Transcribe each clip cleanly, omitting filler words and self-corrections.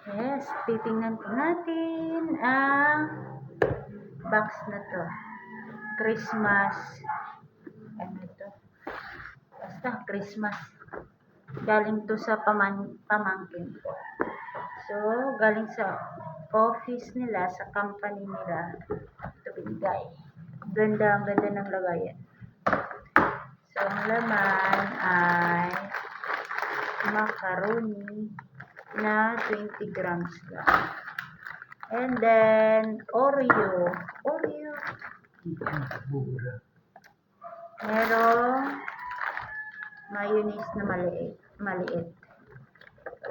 Yes, titingnan po natin ang box na to. Christmas. Ano to? Basta Christmas. Galing to sa pamangkin ko. So, galing sa office nila, sa company nila. Ito binigay. Ganda, ang ganda ng lagayan. So, ang laman ay macaroni na 20 grams lang. And then, Oreo. Merong mayonnaise na maliit.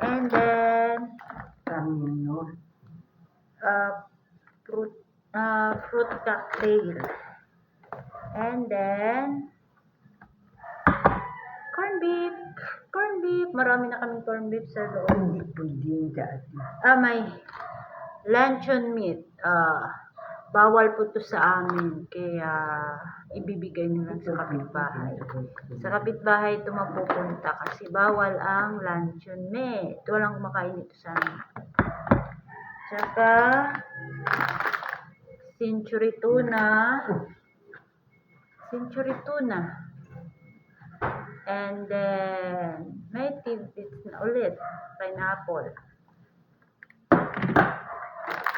And then, fruit cocktail. And then, corn beef. Marami na kaming corn beef sa loob. May luncheon meat. Bawal po to sa amin. Kaya, ibibigay nila sa kapitbahay. Sa kapitbahay ito mapupunta kasi bawal ang luncheon meat. Walang kumakain ito sa amin. Tsaka, century tuna. And then, may tidbits na ulit. Pineapple.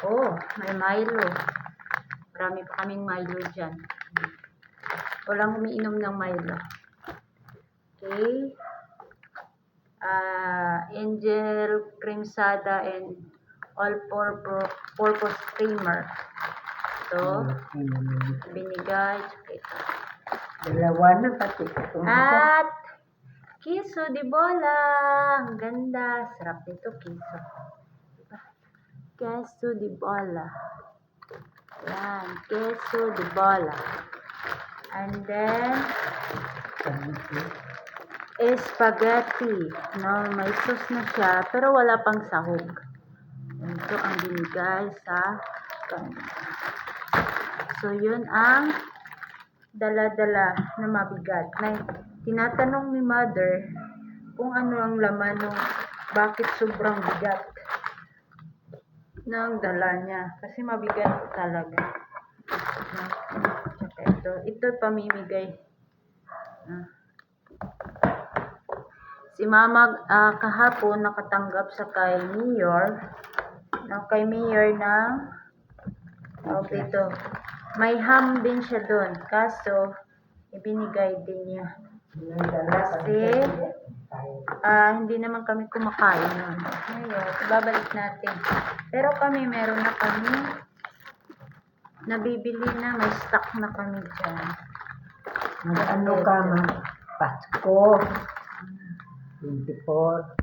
Oh, may Milo. Marami pa kaming Milo dyan. Walang umiinom ng Milo. Okay. Angel cream sada and all-purpose creamer. Ito. Binigay. Dalawa na pati. At queso de bola. Ang ganda. Sarap nito, queso. Queso de bola. Yan. Queso de bola. And then, spaghetti. No, may sauce na siya, pero wala pang sahog. Ito ang binigay sa kanya. So, yun ang dala-dala na mabigat. Tinatanong ni mother kung ano ang laman ng bakit sobrang bigat ng dala niya. Kasi mabigat talaga. Ito pamimigay. Si mama kahapon nakatanggap sa kay Mayor ng dito. May ham din siya doon. Kaso, ibinigay din niya. Kasi, hindi naman kami kumakain nun. Ngayon, babalik natin. Pero kami, meron na kami nabibili na, may stock na kami dyan. Ano ka, Pasko? 24.